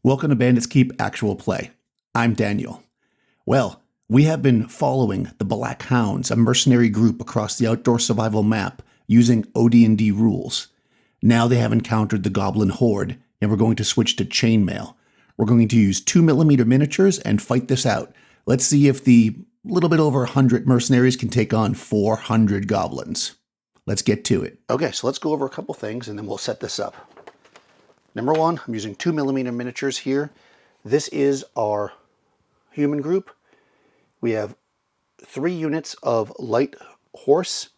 Welcome to Bandits Keep Actual Play. I'm Daniel. Well, we have been following the Black Hounds, a mercenary group across the outdoor survival map using OD&D rules. Now they have encountered the Goblin Horde, and we're going to switch to Chainmail. We're going to use 2mm miniatures and fight this out. Let's see if the little bit over 100 mercenaries can take on 400 goblins. Let's get to it. Okay, so let's go over a couple things and then we'll set this up. Number one, I'm using 2mm miniatures here. This is our human group. We have 3 units of light horse.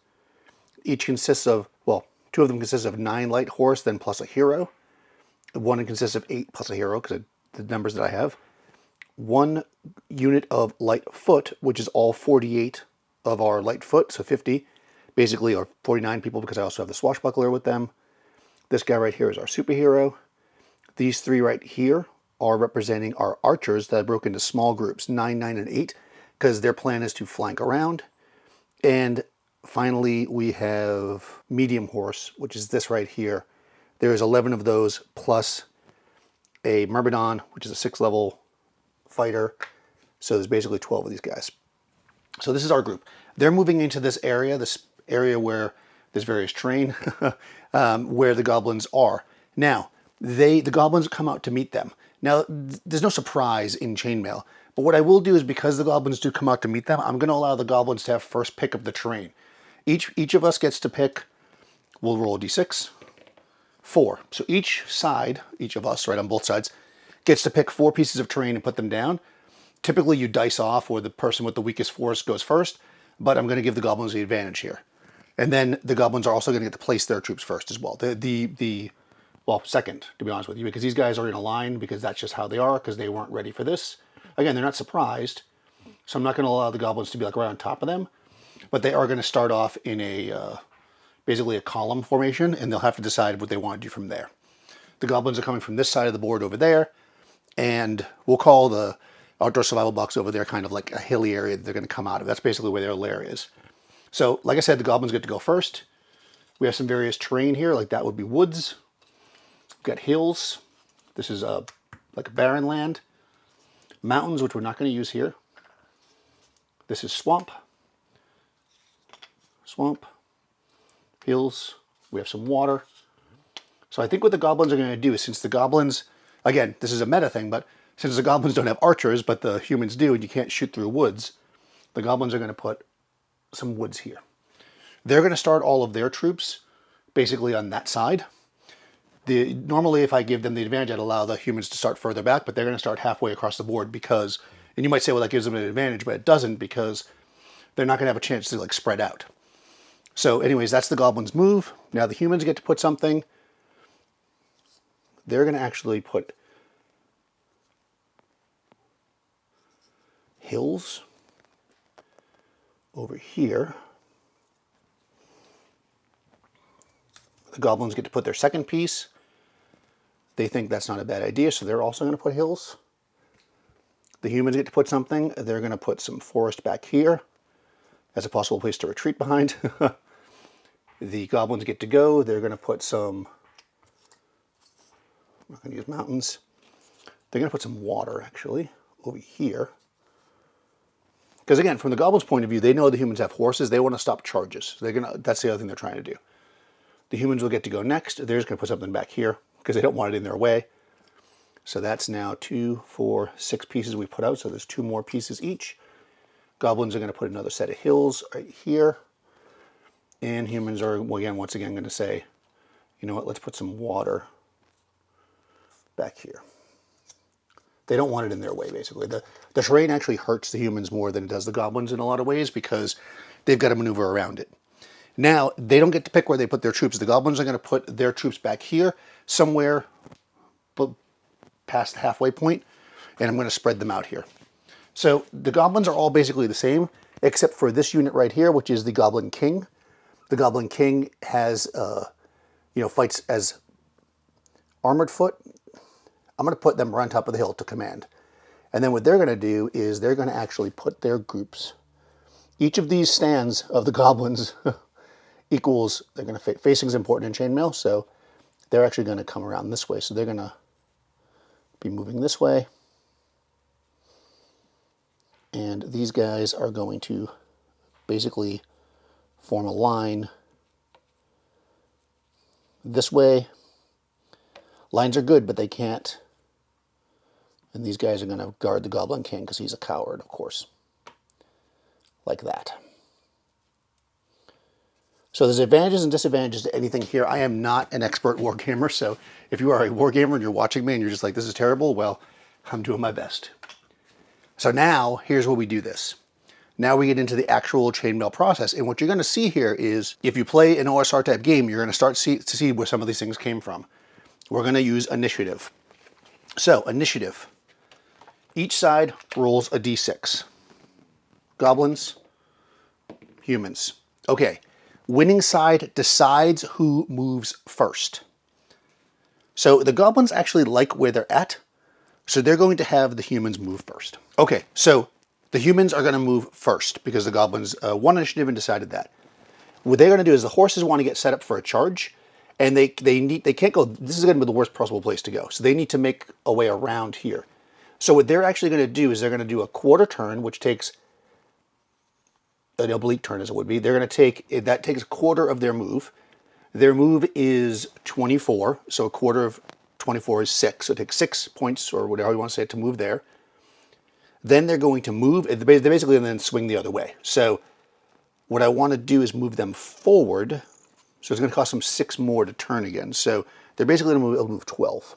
Each consists of, well, 2 of them consist of 9 light horse, then plus a hero. One consists of 8 plus a hero, because of the numbers that I have. 1 unit of light foot, which is all 48 of our light foot, so 50. Basically, or 49 people, because I also have the swashbuckler with them. This guy right here is our superhero. These 3 right here are representing our archers that I broke into small groups, 9, 9, and 8, because their plan is to flank around. And finally, we have medium horse, which is this right here. There's 11 of those, plus a Myrmidon, which is a 6th level fighter. So there's basically 12 of these guys. So this is our group. They're moving into this area where there's various terrain, where the goblins are. Now, the goblins come out to meet them. Now, there's no surprise in Chainmail, but what I will do is, because the goblins do come out to meet them, I'm going to allow the goblins to have first pick of the terrain. Each of us gets to pick, we'll roll a d6, 4. So each of us, right on both sides, gets to pick 4 pieces of terrain and put them down. Typically, you dice off, or the person with the weakest force goes first, but I'm going to give the goblins the advantage here. And then the goblins are also going to get to place their troops first as well. Well, second, to be honest with you, because these guys are in a line, because that's just how they are, because they weren't ready for this. Again, they're not surprised, so I'm not going to allow the goblins to be like right on top of them, but they are going to start off in basically a column formation, and they'll have to decide what they want to do from there. The goblins are coming from this side of the board over there, and we'll call the outdoor survival box over there kind of like a hilly area that they're going to come out of. That's basically where their lair is. So, like I said, the goblins get to go first. We have some various terrain here, like that would be woods. We've got hills. This is like a barren land. Mountains, which we're not going to use here. This is swamp. Swamp. Hills. We have some water. So I think what the goblins are going to do is, since the goblins, again, this is a meta thing, but since the goblins don't have archers, but the humans do, and you can't shoot through woods, the goblins are going to put some woods here. They're going to start all of their troops basically on that side. Normally, if I give them the advantage, I'd allow the humans to start further back, but they're going to start halfway across the board because, and you might say, well, that gives them an advantage, but it doesn't, because they're not going to have a chance to like spread out. So anyways, that's the goblins' move. Now the humans get to put something. They're going to actually put hills over here. The goblins get to put their second piece. They think that's not a bad idea, so they're also going to put hills. The humans get to put something. They're going to put some forest back here as a possible place to retreat behind. The goblins get to go. They're going to put some, I'm not going to use mountains. They're going to put some water, actually, over here. Because again, from the goblins' point of view, they know the humans have horses. They want to stop charges. That's the other thing they're trying to do. The humans will get to go next. They're just going to put something back here because they don't want it in their way. So that's now 2, 4, 6 pieces we put out. So there's 2 more pieces each. Goblins are going to put another set of hills right here. And humans are, well, once again, going to say, you know what, let's put some water back here. They don't want it in their way, basically. The terrain actually hurts the humans more than it does the goblins in a lot of ways, because they've got to maneuver around it. Now, they don't get to pick where they put their troops. The goblins are going to put their troops back here, somewhere past the halfway point, and I'm going to spread them out here. So the goblins are all basically the same, except for this unit right here, which is the Goblin King. The Goblin King has, fights as armored foot. I'm going to put them right on top of the hill to command. And then what they're going to do is they're going to actually put their groups. Each of these stands of the goblins equals, they're going to, facing is important in Chainmail, so they're actually going to come around this way. So they're going to be moving this way. And these guys are going to basically form a line this way. Lines are good, but they can't. And these guys are going to guard the Goblin King because he's a coward, of course. Like that. So there's advantages and disadvantages to anything here. I am not an expert wargamer, so if you are a wargamer and you're watching me and you're just like, this is terrible, well, I'm doing my best. So now, here's where we do this. Now we get into the actual chainmail process, and what you're going to see here is, if you play an OSR type game, you're going to start to see where some of these things came from. We're going to use initiative. So, initiative. Each side rolls a d6. Goblins, humans. Okay. Winning side decides who moves first. So the goblins actually like where they're at, so they're going to have the humans move first. Okay, so the humans are going to move first because the goblins won initiative and decided that. What they're going to do is the horses want to get set up for a charge, and they can't go. This is going to be the worst possible place to go, so they need to make a way around here. So what they're actually going to do is they're going to do a quarter turn, which takes an oblique turn as it would be. They're going to take, that takes a quarter of their move. Their move is 24, so a quarter of 24 is 6. So it takes 6 points, or whatever you want to say, to move there. Then they're going to move, they basically then swing the other way. So what I want to do is move them forward. So it's going to cost them 6 more to turn again. So they're basically going to move 12.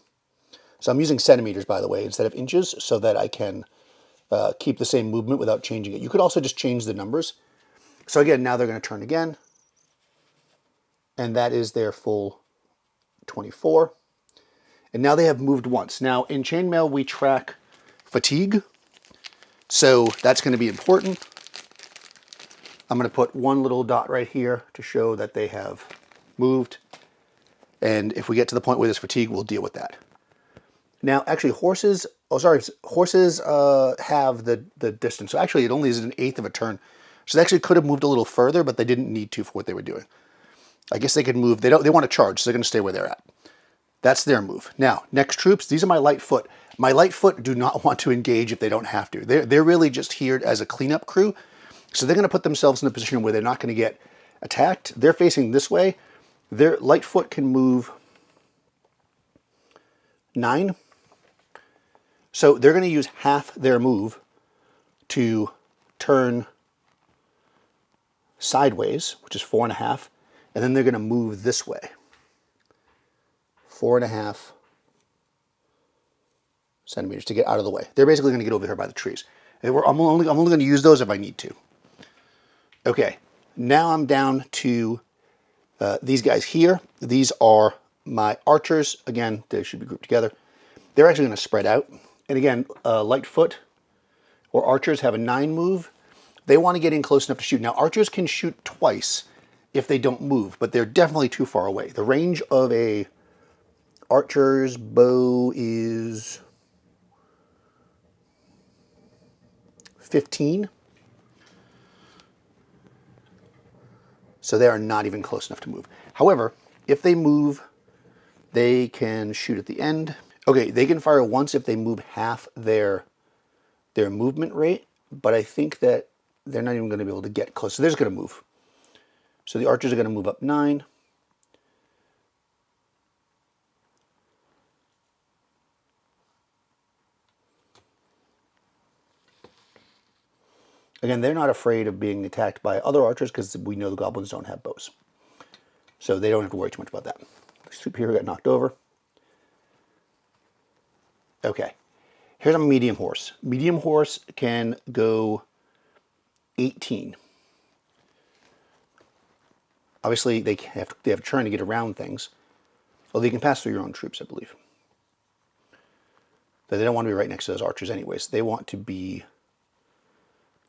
So I'm using centimeters, by the way, instead of inches, so that I can keep the same movement without changing it. You could also just change the numbers. So again, now they're going to turn again. And that is their full 24. And now they have moved once. Now in chainmail, we track fatigue. So that's going to be important. I'm going to put one little dot right here to show that they have moved. And if we get to the point where there's fatigue, we'll deal with that. Now, actually, horses have the distance. So actually, it only is an eighth of a turn. So they actually could have moved a little further, but they didn't need to for what they were doing. I guess they could move. They want to charge, so they're going to stay where they're at. That's their move. Now, next troops, these are my light foot. My light foot do not want to engage if they don't have to. They're really just here as a cleanup crew. So they're going to put themselves in a position where they're not going to get attacked. They're facing this way. Their light foot can move 9. So they're going to use half their move to turn sideways, which is 4.5, and then they're going to move this way. 4.5 centimeters to get out of the way. They're basically going to get over here by the trees. And I'm only going to use those if I need to. Okay, now I'm down to these guys here. These are my archers. Again, they should be grouped together. They're actually going to spread out. And again, Lightfoot or archers have a 9 move. They want to get in close enough to shoot. Now, archers can shoot twice if they don't move, but they're definitely too far away. The range of a archer's bow is 15. So they are not even close enough to move. However, if they move, they can shoot at the end. Okay, they can fire once if they move half their movement rate, but I think that they're not even going to be able to get close. So they're just going to move. So the archers are going to move up 9. Again, they're not afraid of being attacked by other archers because we know the goblins don't have bows. So they don't have to worry too much about that. This troop here got knocked over. Okay, here's a medium horse. Medium horse can go 18. Obviously, they have a turn to get around things. Although you can pass through your own troops, I believe. But they don't want to be right next to those archers anyways. They want to be...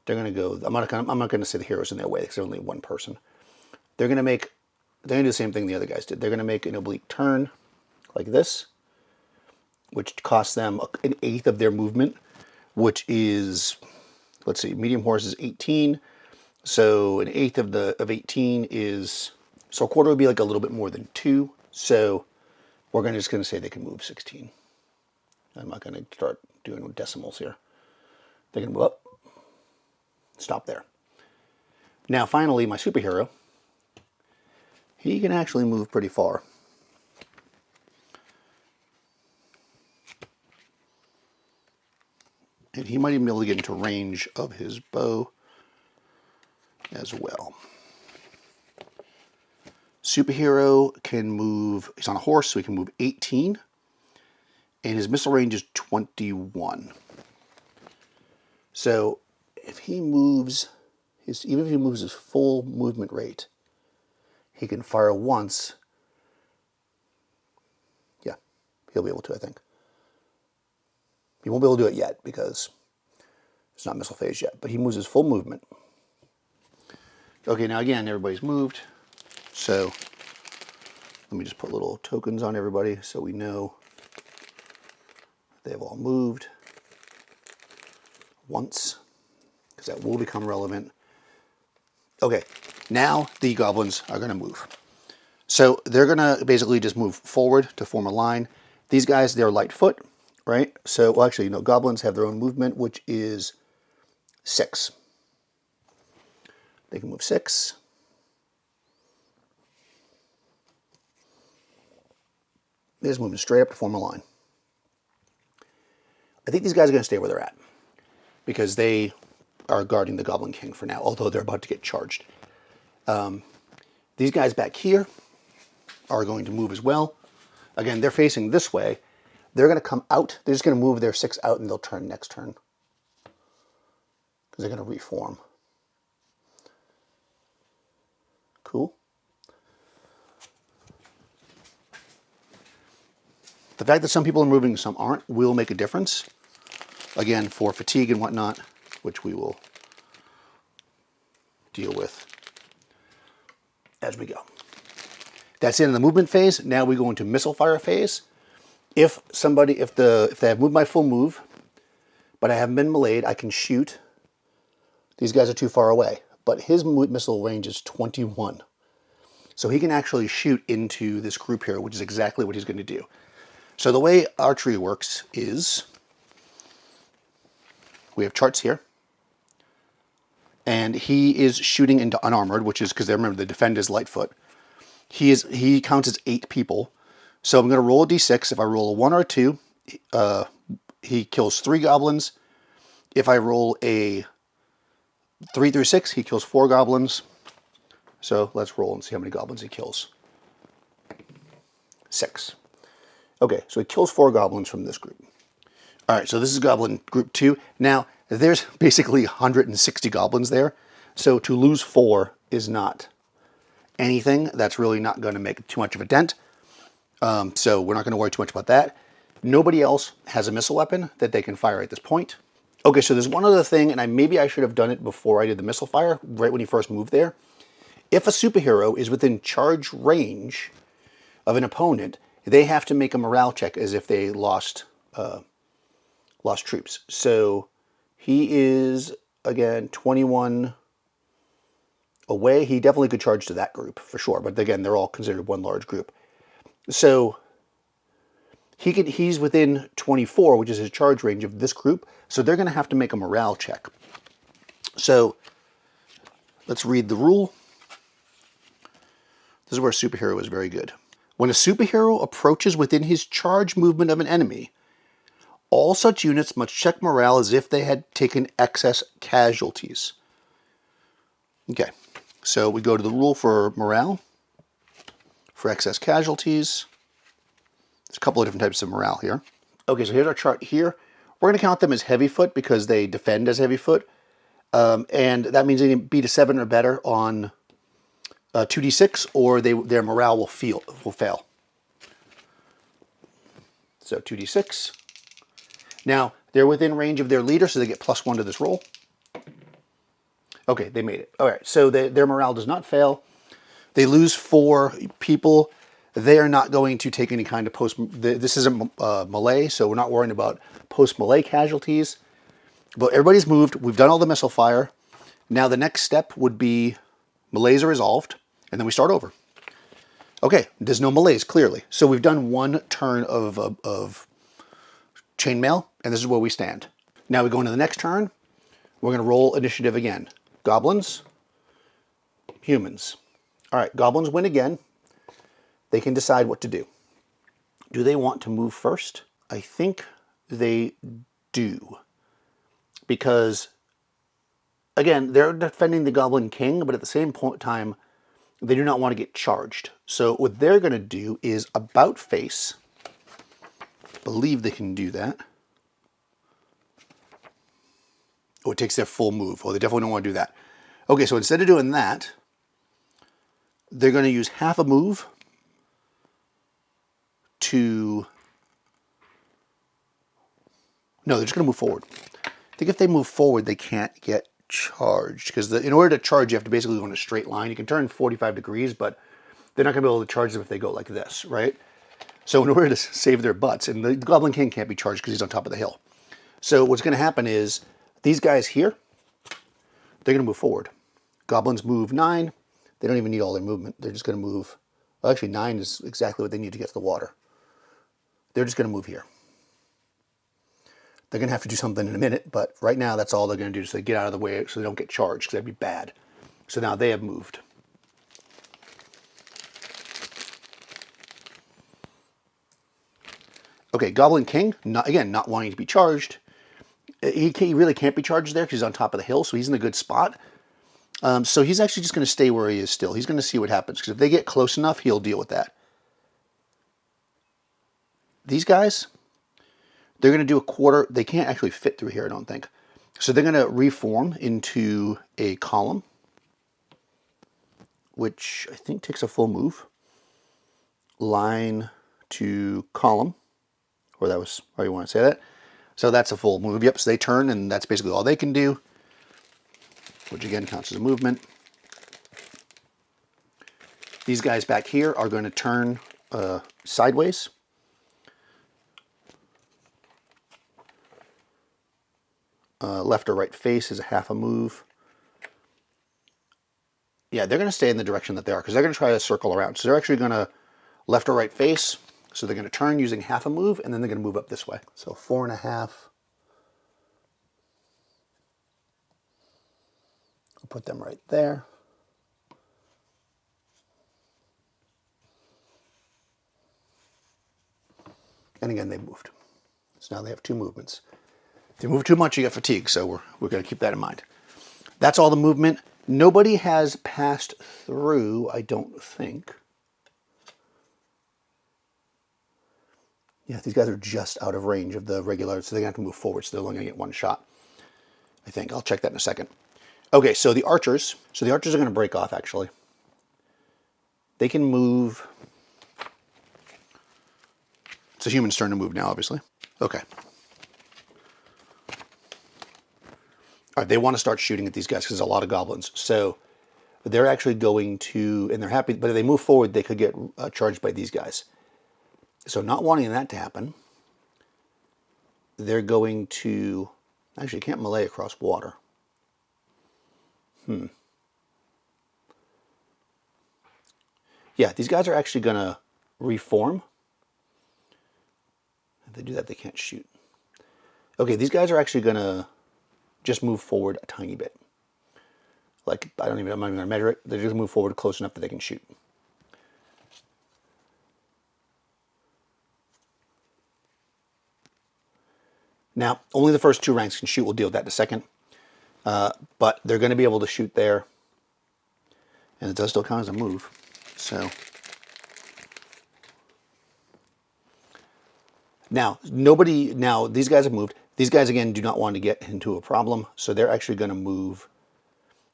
They're going to go... I'm not going to say the heroes in their way because they're only one person. They're going to do the same thing the other guys did. They're going to make an oblique turn like this, which costs them an eighth of their movement, which is, let's see, medium horse is 18. So an eighth of 18 is, so a quarter would be like a little bit more than 2. So we're just going to say they can move 16. I'm not going to start doing decimals here. They can move up. Stop there. Now, finally, my superhero. He can actually move pretty far. And he might even be able to get into range of his bow as well. Superhero can move, he's on a horse, so he can move 18. And his missile range is 21. So if he moves, even if he moves his full movement rate, he can fire once. Yeah, he'll be able to, I think. He won't be able to do it yet because it's not missile phase yet, but he moves his full movement. Okay, now again, everybody's moved. So let me just put little tokens on everybody so we know they've all moved once, because that will become relevant. Okay, now the goblins are going to move. So they're going to basically just move forward to form a line. These guys, they're light foot, right? So, well, actually, goblins have their own movement, which is 6. They can move 6. They're just moving straight up to form a line. I think these guys are going to stay where they're at because they are guarding the Goblin King for now, although they're about to get charged. These guys back here are going to move as well. Again, they're facing this way. They're going to come out. They're just going to move their 6 out and they'll turn next turn because they're going to reform. Cool. The fact that some people are moving and some aren't will make a difference. Again, for fatigue and whatnot, which we will deal with as we go. That's it in the movement phase. Now we go into missile fire phase. If they have moved my full move, but I haven't been meleeed, I can shoot. These guys are too far away, but his missile range is 21. So he can actually shoot into this group here, which is exactly what he's going to do. So the way archery works is we have charts here. And he is shooting into unarmored, which is because remember the defend is lightfoot. He counts as 8 people. So I'm going to roll a d6. If I roll a 1 or a 2, he kills 3 goblins. If I roll a 3 through 6, he kills 4 goblins. So let's roll and see how many goblins he kills. 6. Okay, so he kills 4 goblins from this group. All right, so this is goblin group 2. Now, there's basically 160 goblins there. So to lose 4 is not anything. That's really not going to make too much of a dent. So we're not going to worry too much about that. Nobody else has a missile weapon that they can fire at this point. Okay, so there's one other thing, and maybe I should have done it before I did the missile fire, right when he first moved there. If a superhero is within charge range of an opponent, they have to make a morale check as if they lost troops. So he is, again, 21 away. He definitely could charge to that group for sure. But again, they're all considered one large group. So he's within 24, which is his charge range of this group. So they're going to have to make a morale check. So let's read the rule. This is where superhero is very good. When a superhero approaches within his charge movement of an enemy, all such units must check morale as if they had taken excess casualties. Okay, so we go to the rule for morale, for excess casualties. There's a couple of different types of morale here. Okay, so here's our chart here. We're going to count them as heavy foot because they defend as heavy foot. And that means they can beat a 7 or better on 2d6, or their morale will fail. So 2d6. Now, they're within range of their leader, so they get +1 to this roll. Okay, they made it. All right, so their morale does not fail. They lose 4 people. They are not going to take any kind of this isn't melee, so we're not worrying about post-melee casualties. But everybody's moved. We've done all the missile fire. Now the next step would be melees are resolved, and then we start over. Okay, there's no melees, clearly. So we've done 1 turn of chainmail, and this is where we stand. Now we go into the next turn. We're going to roll initiative again. Goblins, humans. All right, goblins win again. They can decide what to do. Do they want to move first? I think they do. Because, again, they're defending the Goblin King, but at the same time, they do not want to get charged. So what they're going to do is about face. I believe they can do that. Oh, it takes their full move. Oh, they definitely don't want to do that. Okay, so instead of doing that, they're going to use half a move to... No, they're just going to move forward. I think if they move forward, they can't get charged. Because in order to charge, you have to basically go in a straight line. You can turn 45 degrees, but they're not going to be able to charge them if they go like this, right? So in order to save their butts, and the Goblin King can't be charged because he's on top of the hill. So what's going to happen is these guys here, they're going to move forward. Goblins move 9. They don't even need all their movement. They're just going to move. Well, actually, 9 is exactly what they need to get to the water. They're just going to move here. They're going to have to do something in a minute, but right now that's all they're going to do, so they get out of the way so they don't get charged, because that'd be bad. So now they have moved. Okay, Goblin King, not wanting to be charged. He really can't be charged there because he's on top of the hill, so he's in a good spot. So he's actually just going to stay where he is still. He's going to see what happens, because if they get close enough, he'll deal with that. These guys, they're going to do a quarter. They can't actually fit through here, I don't think. So they're going to reform into a column, which I think takes a full move. Line to column, or that was how you want to say that. So that's a full move. Yep, so they turn, and that's basically all they can do, which again counts as a movement. These guys back here are going to turn sideways. Left or right face is a half a move. Yeah, they're going to stay in the direction that they are, because they're going to try to circle around. So they're actually going to left or right face. So they're going to turn using half a move, and then they're going to move up this way. So 4.5. I'll put them right there. And again, they moved. So now they have 2 movements. If you move too much, you get fatigue, so we're going to keep that in mind. That's all the movement. Nobody has passed through, I don't think. Yeah, these guys are just out of range of the regular, so they're going to have to move forward, so they're only going to get 1 shot, I think. I'll check that in a second. Okay, so the archers. So the archers are going to break off, actually. They can move. It's a human's turn to move now, obviously. Okay. All right, they want to start shooting at these guys because there's a lot of goblins. So they're actually going to, and they're happy, but if they move forward, they could get charged by these guys. So not wanting that to happen, they're going to, actually can't melee across water. Yeah, these guys are actually going to reform. If they do that, they can't shoot. Okay, these guys are actually going to just move forward a tiny bit. Like, I'm not even going to measure it. They're just going to move forward close enough that they can shoot. Now, only the first 2 ranks can shoot. We'll deal with that in a second. But they're going to be able to shoot there. And it does still count as a move. So now, these guys have moved. These guys, again, do not want to get into a problem. So they're actually going to move.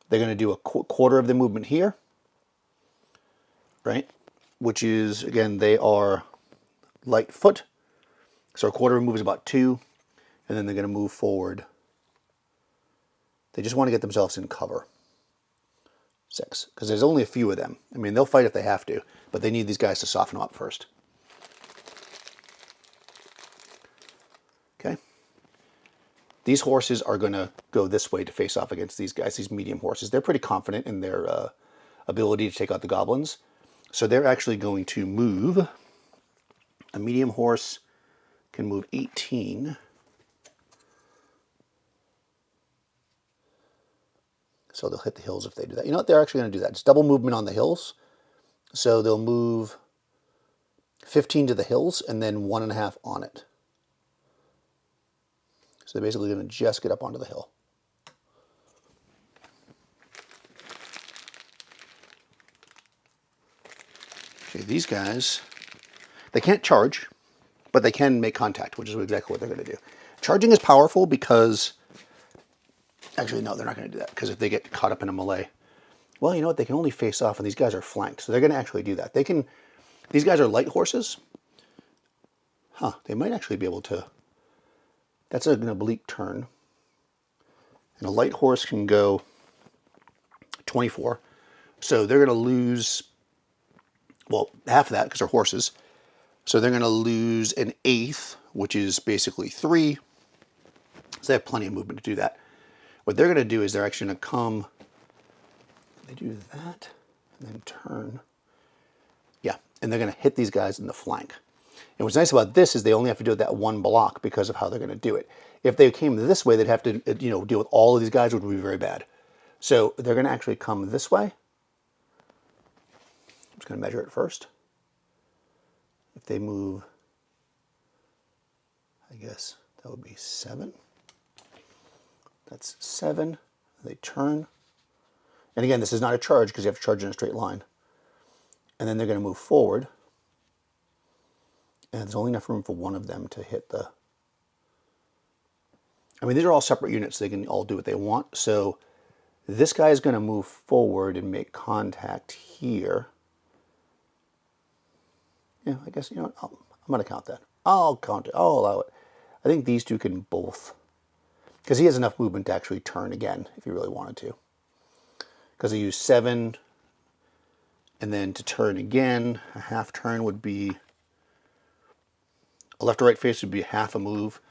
They're going to do a quarter of the movement here. Right? Which is, again, they are light foot. So a quarter of a move is about 2. And then they're going to move forward. They just want to get themselves in cover. 6. Because there's only a few of them. I mean, they'll fight if they have to. But they need these guys to soften them up first. Okay. These horses are going to go this way to face off against these guys, these medium horses. They're pretty confident in their ability to take out the goblins. So they're actually going to move a medium horse can move 18. So they'll hit the hills if they do that. You know what? They're actually going to do that. It's double movement on the hills. So they'll move 15 to the hills and then 1.5 on it. So they're basically going to just get up onto the hill. Okay, these guys, they can't charge, but they can make contact, which is exactly what they're going to do. Charging is powerful because, actually, no, they're not going to do that, because if they get caught up in a melee, well, you know what? They can only face off, and these guys are flanked, so they're going to actually do that. They can. These guys are light horses. Huh? They might actually be able to. That's an oblique turn, and a light horse can go 24. So they're going to lose, well, half of that because they're horses. So they're going to lose an 1/8, which is basically 3. So they have plenty of movement to do that. What they're going to do is they're actually going to come. They do that and then turn. Yeah, and they're going to hit these guys in the flank. And what's nice about this is they only have to do it that one block because of how they're going to do it. If they came this way, they'd have to, deal with all of these guys, which would be very bad. So they're going to actually come this way. I'm just going to measure it first. If they move, I guess that would be 7. That's 7. They turn. And again, this is not a charge because you have to charge in a straight line. And then they're going to move forward. And there's only enough room for one of them to hit the... I mean, these are all separate units. So they can all do what they want. So this guy is going to move forward and make contact here. Yeah, I guess, I'm going to count that. I'll count it. I'll allow it. I think these two can both... Because he has enough movement to actually turn again if he really wanted to. Because he used 7... And then to turn again, a half turn would be, a left or right face would be half a move.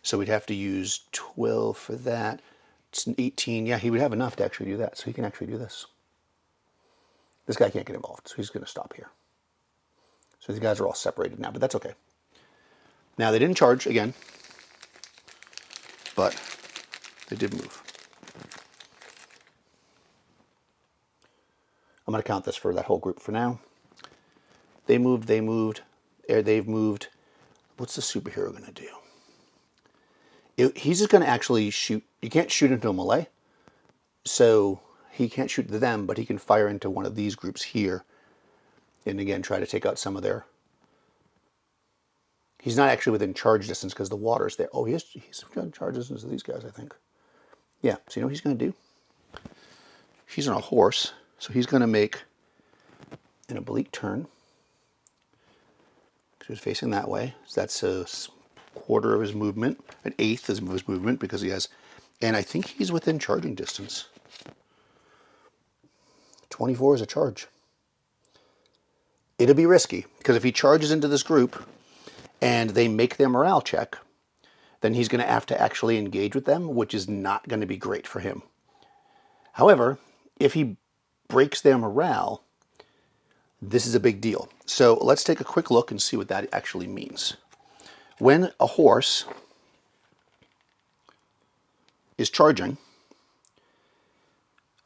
So we'd have to use 12 for that. It's an 18. Yeah, he would have enough to actually do that. So he can actually do this. This guy can't get involved, so he's going to stop here. So these guys are all separated now, but that's okay. Now they didn't charge again, but they did move. I'm going to count this for that whole group for now. They moved, they've moved. What's the superhero going to do? He's just going to actually shoot. You can't shoot into a melee, so he can't shoot to them, but he can fire into one of these groups here. And again, try to take out some of their... He's not actually within charge distance because the water's there. Oh, he's got charge distance to these guys, I think. Yeah, so you know what he's going to do? He's on a horse. So he's going to make an oblique turn. He's facing that way. So that's a 1/4 of his movement. An 1/8 of his movement because he has... And I think he's within charging distance. 24 is a charge. It'll be risky because if he charges into this group and they make their morale check, then he's going to have to actually engage with them, which is not going to be great for him. However, if he breaks their morale, this is a big deal. So let's take a quick look and see what that actually means. When a horse is charging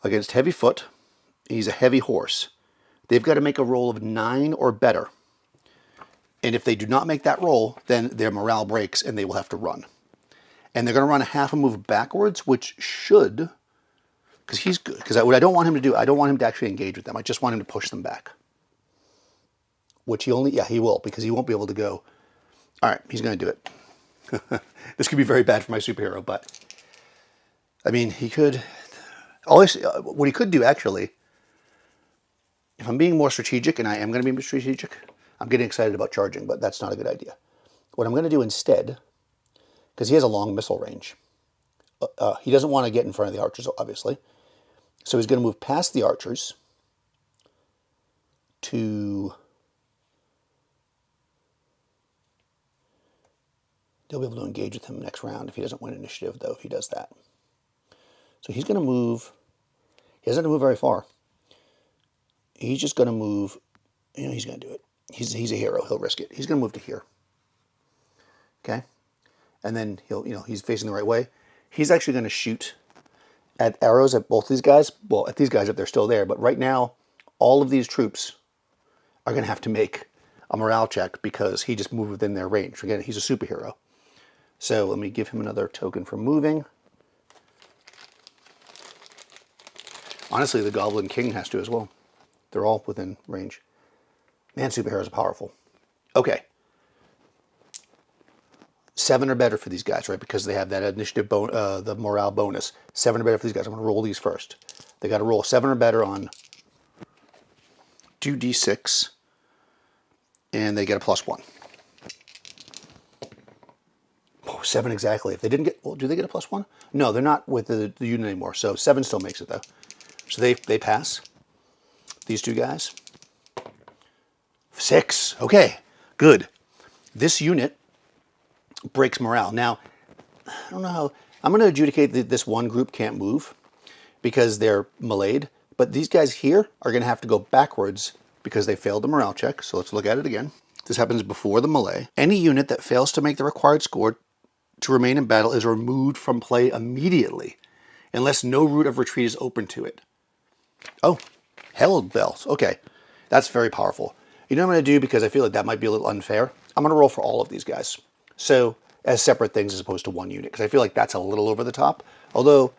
against heavy foot, he's a heavy horse, they've got to make a roll of 9 or better. And if they do not make that roll, then their morale breaks and they will have to run. And they're going to run a half a move backwards, which should... Because he's good. Because what I don't want him to do, I don't want him to actually engage with them. I just want him to push them back. Which he only, yeah, he will, because he won't be able to go, all right, he's going to do it. This could be very bad for my superhero, but, I mean, he could, what he could do, actually, if I'm being more strategic, and I am going to be strategic, I'm getting excited about charging, but that's not a good idea. What I'm going to do instead, because he has a long missile range, he doesn't want to get in front of the archers, obviously. So he's going to move past the archers to... They'll be able to engage with him next round if he doesn't win initiative, though, if he does that. So he's going to move... He doesn't have to move very far. He's just going to move... he's going to do it. He's a hero. He'll risk it. He's going to move to here. Okay, and then he's facing the right way. He's actually going to shoot at arrows at both these guys. Well, at these guys if they're still there. But right now, all of these troops are going to have to make a morale check because he just moved within their range. Again, he's a superhero. So let me give him another token for moving. Honestly, the Goblin King has to as well. They're all within range. Man, superheroes are powerful. Okay. 7 or better for these guys, right? Because they have that initiative, the morale bonus. 7 or better for these guys. I'm going to roll these first. They got to roll 7 or better on 2d6, and they get a +1. Oh, 7 exactly. If they didn't get, well, do they get a +1? No, they're not with the unit anymore. So 7 still makes it though. So they pass. These 2 guys. 6. Okay, good. This unit breaks morale. Now, I don't know how, I'm going to adjudicate that this one group can't move because they're meleeed, but these guys here are going to have to go backwards because they failed the morale check. So let's look at it again. This happens before the melee. Any unit that fails to make the required score to remain in battle is removed from play immediately unless no route of retreat is open to it. Oh, hell bells. Okay, that's very powerful. You know what I'm going to do, because I feel like that might be a little unfair? I'm going to roll for all of these guys. So as separate things as opposed to one unit, because I feel like that's a little over the top, although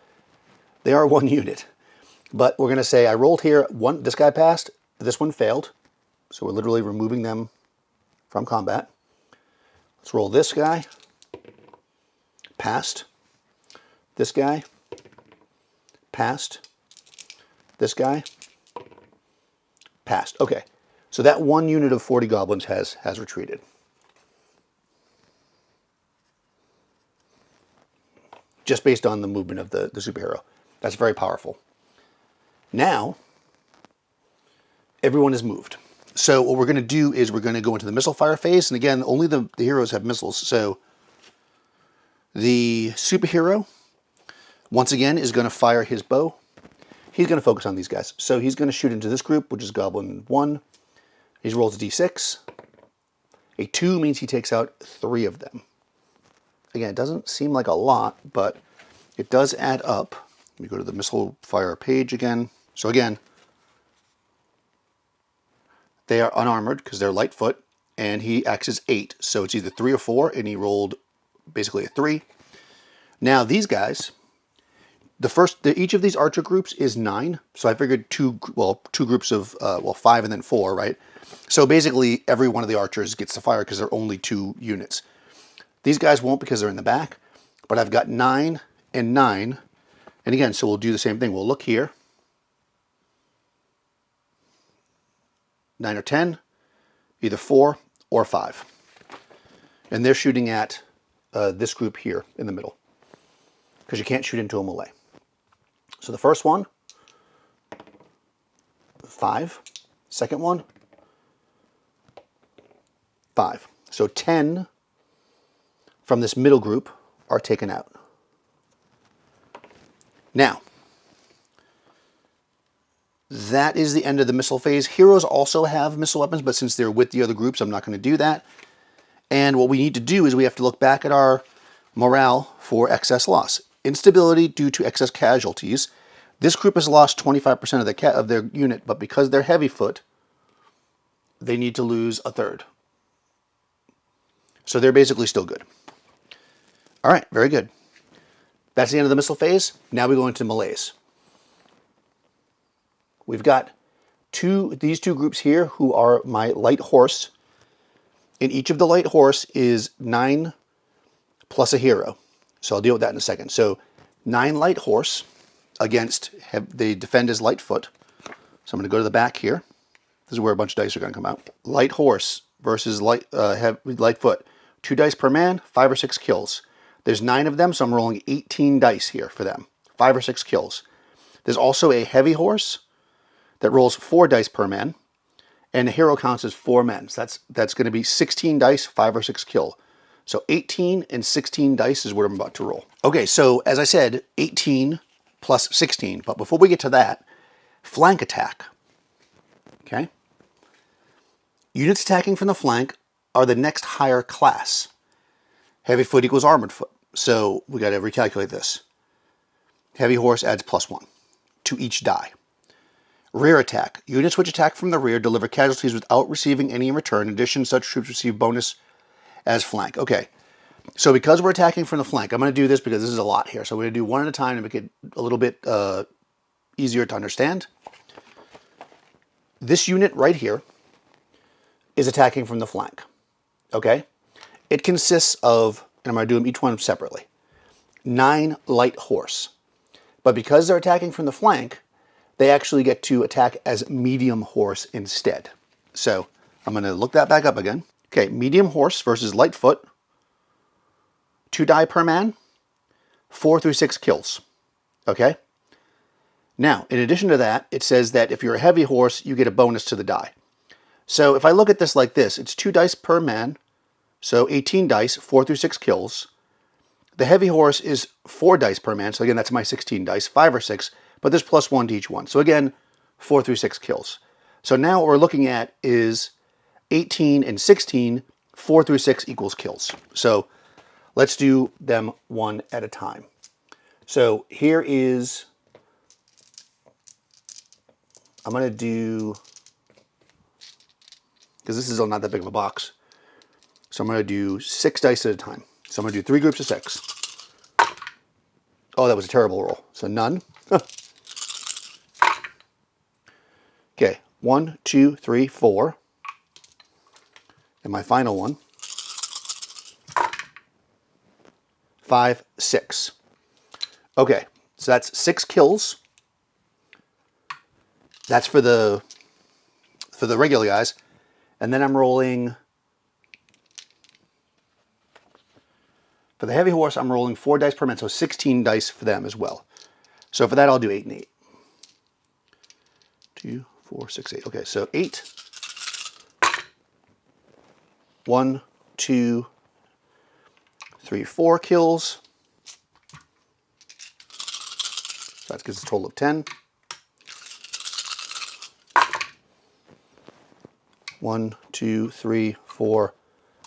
they are one unit. But we're going to say I rolled here, this guy passed, this one failed. So we're literally removing them from combat. Let's roll this guy, passed. This guy, passed. This guy, passed. Okay, so that one unit of 40 goblins has retreated. Just based on the movement of the superhero. That's very powerful. Now, everyone is moved. So what we're going to do is we're going to go into the missile fire phase. And again, only the heroes have missiles. So the superhero, once again, is going to fire his bow. He's going to focus on these guys. So he's going to shoot into this group, which is Goblin 1. He rolls a d6. A 2 means he takes out 3 of them. Again, it doesn't seem like a lot, but it does add up. Let me go to the missile fire page again. So again, they are unarmored because they're light foot, and he acts as 8. So it's either 3 or 4, and he rolled basically a 3. Now these guys, each of these archer groups is 9. So I figured two groups of 5 and then 4, right? So basically every one of the archers gets to fire because they're only 2 units. These guys won't because they're in the back, but I've got 9 and 9. And again, so we'll do the same thing. We'll look here. 9 or 10, either 4 or 5. And they're shooting at this group here in the middle because you can't shoot into a melee. So the first one, 5. Second one, 5. So 10 from this middle group are taken out. Now, that is the end of the missile phase. Heroes also have missile weapons, but since they're with the other groups, I'm not going to do that. And what we need to do is we have to look back at our morale for excess loss. Instability due to excess casualties. This group has lost 25% of their unit, but because they're heavy foot, they need to lose a third. So they're basically still good. All right, very good. That's the end of the missile phase. Now we go into melees. We've got these two groups here who are my light horse. And each of the light horse is 9 plus a hero. So I'll deal with that in a second. So 9 light horse against, they defend as light foot. So I'm going to go to the back here. This is where a bunch of dice are going to come out. Light horse versus light foot. 2 dice per man, 5 or 6 kills. There's 9 of them, so I'm rolling 18 dice here for them. 5 or 6 kills. There's also a heavy horse that rolls 4 dice per man, and the hero counts as 4 men. So that's going to be 16 dice, 5 or 6 kill. So 18 and 16 dice is what I'm about to roll. Okay, so as I said, 18 plus 16. But before we get to that, flank attack. Okay? Units attacking from the flank are the next higher class. Heavy foot equals armored foot. So we got to recalculate this. Heavy horse adds +1 to each die. Rear attack. Units which attack from the rear deliver casualties without receiving any in return. In addition, such troops receive bonus as flank. Okay, so because we're attacking from the flank, I'm going to do this because this is a lot here. So we're going to do one at a time to make it a little bit easier to understand. This unit right here is attacking from the flank. Okay? It consists of, and I'm going to do them each one separately, 9 light horse. But because they're attacking from the flank, they actually get to attack as medium horse instead. So I'm going to look that back up again. Okay, medium horse versus light foot. 2 die per man, 4 through 6 kills. Okay? Now, in addition to that, it says that if you're a heavy horse, you get a bonus to the die. So if I look at this like this, it's 2 dice per man, so 18 dice, 4 through 6 kills. The heavy horse is 4 dice per man, so again, that's my 16 dice, 5 or 6, but there's +1 to each one. So again, 4 through 6 kills. So now what we're looking at is 18 and 16, 4 through 6 equals kills. So let's do them one at a time. So here is, I'm going to do, because this is not that big of a box, so I'm going to do 6 dice at a time. So I'm going to do 3 groups of 6. Oh, that was a terrible roll. So none. Okay, 1, 2, 3, 4. And my final one, 5, 6. Okay, so that's 6 kills. That's for the regular guys. And then I'm rolling, for the heavy horse, I'm rolling 4 dice per man, so 16 dice for them as well. So for that, I'll do 8 and 8. 2, 4, 6, 8. Okay, so 8. 1, 2, 3, 4 kills. So that gives a total of 10. 1, 2, 3, 4,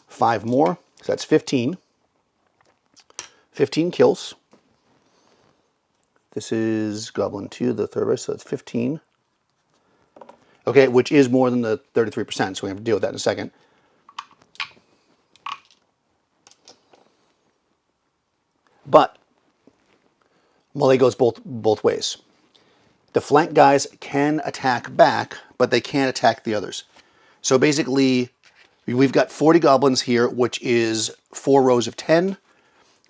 5 more. So that's 15. 15 kills. This is Goblin 2, the third race, so it's 15. Okay, which is more than the 33%, so we have to deal with that in a second. But melee goes both ways. The flank guys can attack back, but they can't attack the others. So basically, we've got 40 goblins here, which is 4 rows of 10.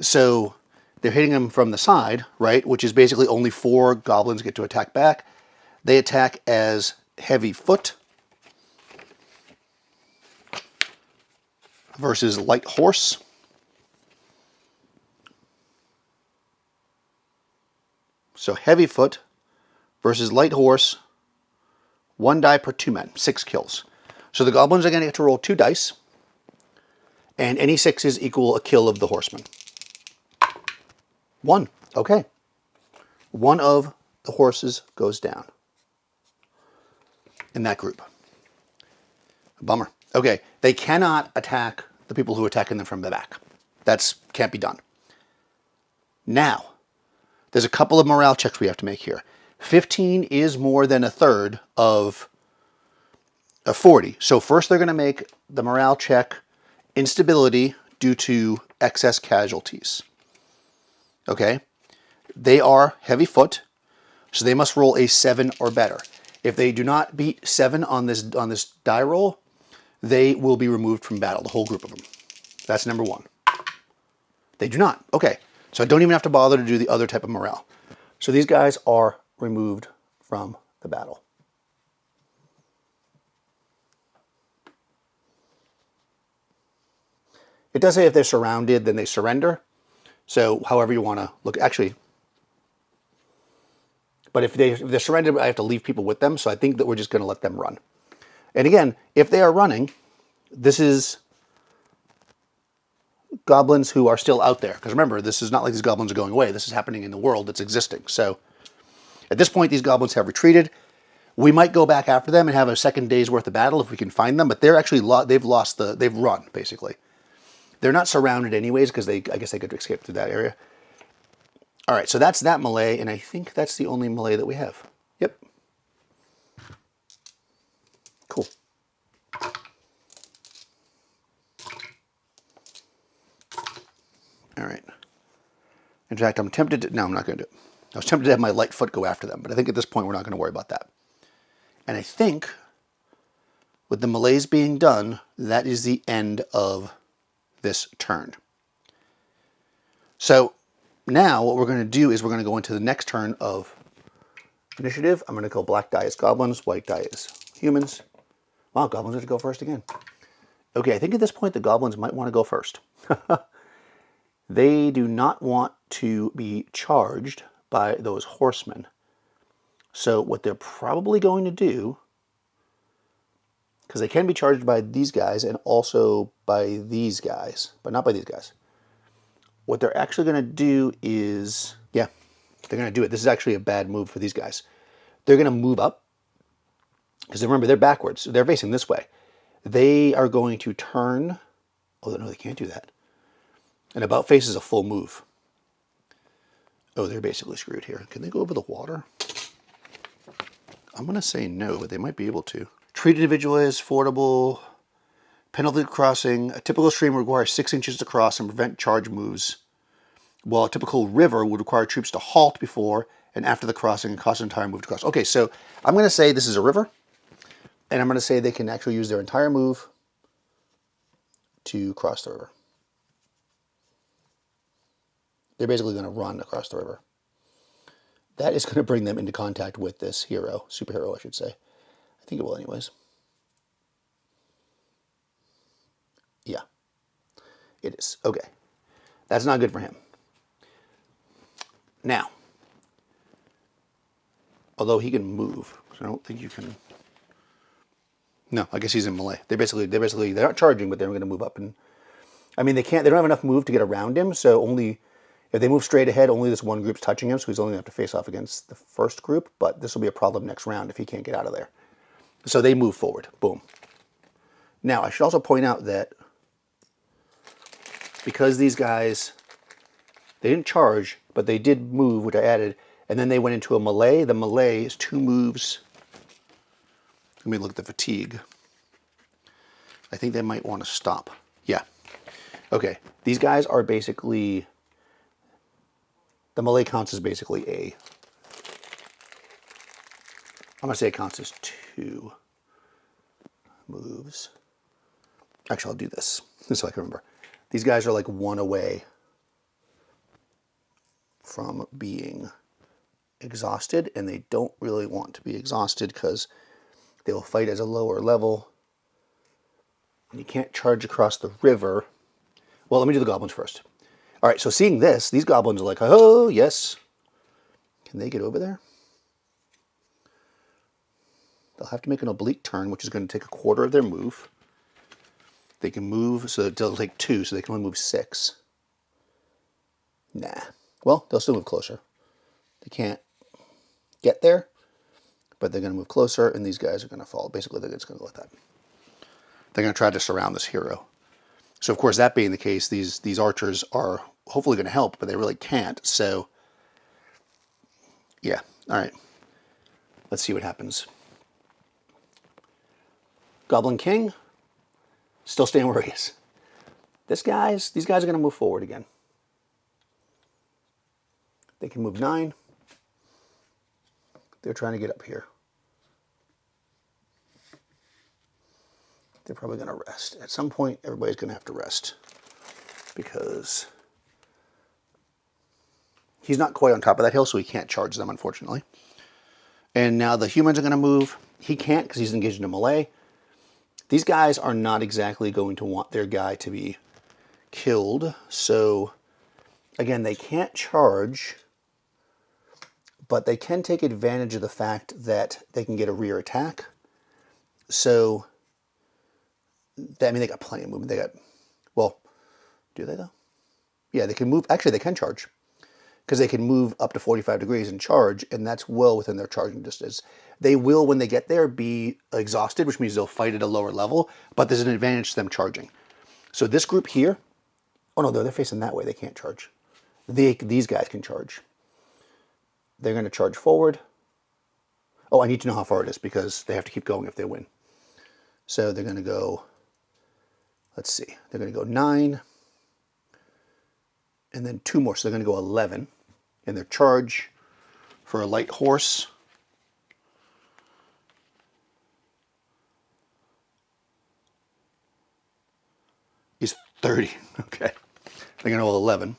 So they're hitting them from the side, right? Which is basically only 4 goblins get to attack back. They attack as heavy foot versus light horse. So heavy foot versus light horse, 1 die per 2 men, 6 kills. So the goblins are going to get to roll 2 dice, and any 6s equal a kill of the horseman. 1, okay. 1 of the horses goes down in that group. Bummer. Okay, they cannot attack the people who are attacking them from the back. That's can't be done. Now, there's a couple of morale checks we have to make here. 15 is more than a third of 40. So first they're going to make the morale check instability due to excess casualties. Okay? They are heavy foot, so they must roll a 7 or better. If they do not beat 7 on this die roll, they will be removed from battle, the whole group of them. That's number 1. They do not. Okay. So I don't even have to bother to do the other type of morale. So these guys are removed from the battle. It does say if they're surrounded, then they surrender. So however you want to look, actually, but if they're surrendered, I have to leave people with them. So I think that we're just going to let them run. And again, if they are running, this is goblins who are still out there. Because remember, this is not like these goblins are going away. This is happening in the world that's existing. So at this point, these goblins have retreated. We might go back after them and have a second day's worth of battle if we can find them. But they're actually they've run basically. They're not surrounded anyways because I guess they could escape through that area. All right, so that's that melee, and I think that's the only melee that we have. Yep. Cool. All right. In fact, I'm tempted to... No, I'm not going to do it. I was tempted to have my light foot go after them, but I think at this point we're not going to worry about that. And I think with the melees being done, that is the end of this turn. So now what we're going to do is we're going to go into the next turn of initiative. I'm going to go black die is goblins, white die is humans. Wow, goblins have to go first again. Okay, I think at this point the goblins might want to go first. They do not want to be charged by those horsemen. So what they're probably going to do, because they can be charged by these guys and also by these guys, but not by these guys. What they're actually going to do is, yeah, they're going to do it. This is actually a bad move for these guys. They're going to move up, because remember, they're backwards. They're facing this way. They are going to turn. Oh, no, they can't do that. And about face is a full move. Oh, they're basically screwed here. Can they go over the water? I'm going to say no, but they might be able to. Treat individual as fordable. Penalty crossing. A typical stream requires 6 inches to cross and prevent charge moves, while a typical river would require troops to halt before and after the crossing and cost an entire move to cross. Okay, so I'm going to say this is a river, and I'm going to say they can actually use their entire move to cross the river. They're basically going to run across the river. That is going to bring them into contact with this hero, superhero, I should say. I think it will anyways. Yeah, it is. Okay, that's not good for him. Now, although he can move, so I don't think you can. No, I guess he's in melee. They're not charging, but they're going to move up, and I mean they don't have enough move to get around him, so only if they move straight ahead, only this one group's touching him, so he's only going to have to face off against the first group. But this will be a problem next round if he can't get out of there. So they move forward. Boom. Now I should also point out that because these guys, they didn't charge, but they did move, which I added, and then they went into a melee. The melee is 2 moves. Let me look at the fatigue. I think they might want to stop. Yeah. Okay. These guys are basically, the melee counts as basically a, I'm going to say it counts as 2 moves. Actually, I'll do this so I can remember. These guys are like 1 away from being exhausted, and they don't really want to be exhausted because they will fight as a lower level. And you can't charge across the river. Well, let me do the goblins first. All right, so seeing this, these goblins are like, oh, yes. Can they get over there? They'll have to make an oblique turn, which is going to take a quarter of their move. They can move, so they'll take 2, so they can only move 6. Nah. Well, they'll still move closer. They can't get there, but they're going to move closer, and these guys are going to fall. Basically, they're just going to go like that. They're going to try to surround this hero. So, of course, that being the case, these archers are hopefully going to help, but they really can't. So, yeah. All right. Let's see what happens. Goblin King, still staying where he is. These guys are going to move forward again. They can move 9. They're trying to get up here. They're probably going to rest. At some point, everybody's going to have to rest because he's not quite on top of that hill, so he can't charge them, unfortunately. And now the humans are going to move. He can't because he's engaged in a melee. These guys are not exactly going to want their guy to be killed. So, again, they can't charge, but they can take advantage of the fact that they can get a rear attack. So, I mean, they got plenty of movement. They got, well, do they though? Yeah, they can move. Actually, they can charge because they can move up to 45 degrees and charge, and that's well within their charging distance. They will, when they get there, be exhausted, which means they'll fight at a lower level, but there's an advantage to them charging. So this group here, Oh no, they're facing that way. They can't charge. These guys can charge. They're going to charge forward. Oh, I need to know how far it is because they have to keep going if they win. So they're going to go, let's see, they're going to go 9 and then 2 more. So they're going to go 11. And their charge for a light horse is 30. Okay. They're going to go 11.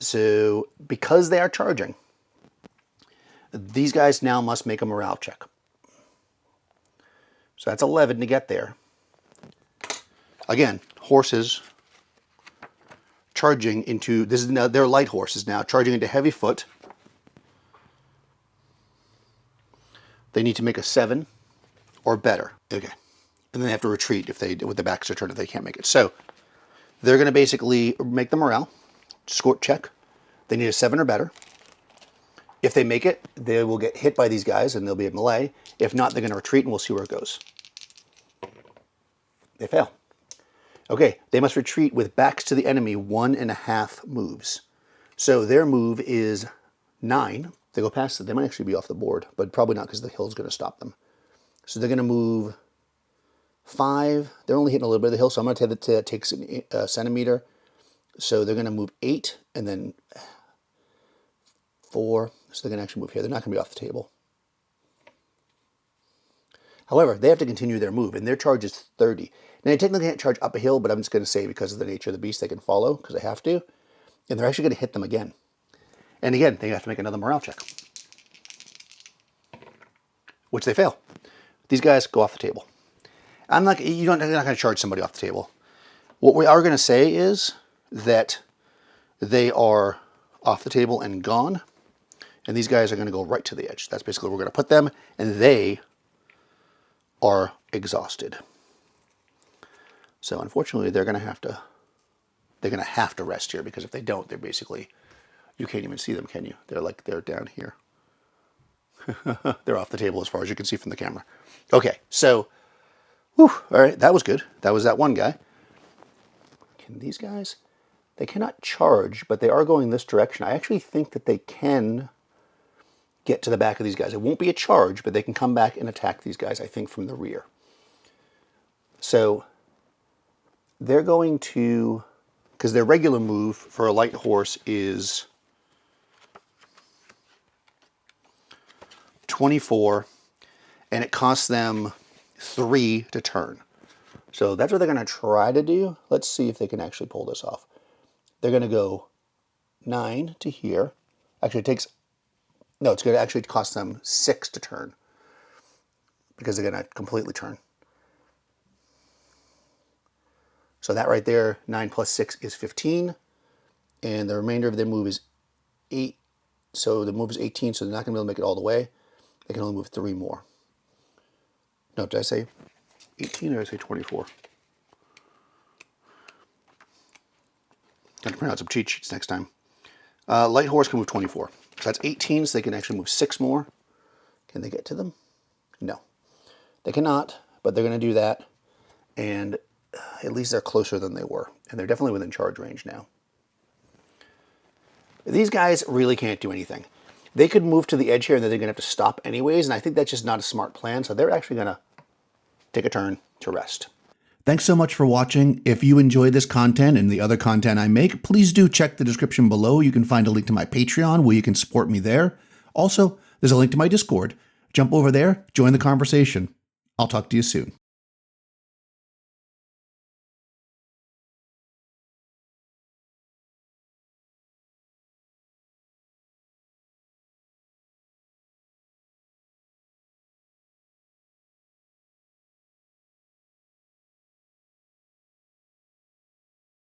So because they are charging, these guys now must make a morale check. So that's 11 to get there. Again, horses charging into, this is now their light horses now, charging into heavy foot. They need to make a 7 or better. Okay. And then they have to retreat if they, with the backs are turned, if they can't make it. So they're going to basically make the morale, score check. They need a 7 or better. If they make it, they will get hit by these guys and they'll be at melee. If not, they're going to retreat and we'll see where it goes. They fail. Okay, they must retreat with backs to the enemy 1.5 moves. So their move is 9. If they go past it, they might actually be off the board, but probably not because the hill's going to stop them. So they're going to move 5. They're only hitting a little bit of the hill, so I'm going to take a centimeter. So they're going to move 8 and then 4. So they're going to actually move here. They're not going to be off the table. However, they have to continue their move, and their charge is 30. Now, they technically can't charge up a hill, but I'm just going to say because of the nature of the beast, they can follow because they have to. And they're actually going to hit them again. And again, they have to make another morale check, which they fail. These guys go off the table. You're not going to charge somebody off the table. What we are going to say is that they are off the table and gone. And these guys are going to go right to the edge. That's basically where we're going to put them. And they are exhausted. So unfortunately, they're going to have to rest here because if they don't, they're basically, you can't even see them, can you? They're down here. They're off the table as far as you can see from the camera. Okay, so, whew, all right, that was good. That was that one guy. Can these guys? They cannot charge, but they are going this direction. I actually think that they can get to the back of these guys. It won't be a charge, but they can come back and attack these guys, I think, from the rear. So they're going to, because their regular move for a light horse is 24, and it costs them 3 to turn. So that's what they're going to try to do. Let's see if they can actually pull this off. They're going to go 9 to here. Actually, it takes, no, it's going to actually cost them 6 to turn because they're going to completely turn. So that right there, 9 plus 6 is 15. And the remainder of their move is 8. So the move is 18, so they're not going to be able to make it all the way. They can only move 3 more. No, did I say 18 or did I say 24? Got to print out some cheat sheets next time. Light horse can move 24. So that's 18, so they can actually move 6 more. Can they get to them? No. They cannot, but they're going to do that. And at least they're closer than they were. And they're definitely within charge range now. These guys really can't do anything. They could move to the edge here and then they're going to have to stop anyways. And I think that's just not a smart plan. So they're actually going to take a turn to rest. Thanks so much for watching. If you enjoy this content and the other content I make, please do check the description below. You can find a link to my Patreon where you can support me there. Also, there's a link to my Discord. Jump over there, join the conversation. I'll talk to you soon.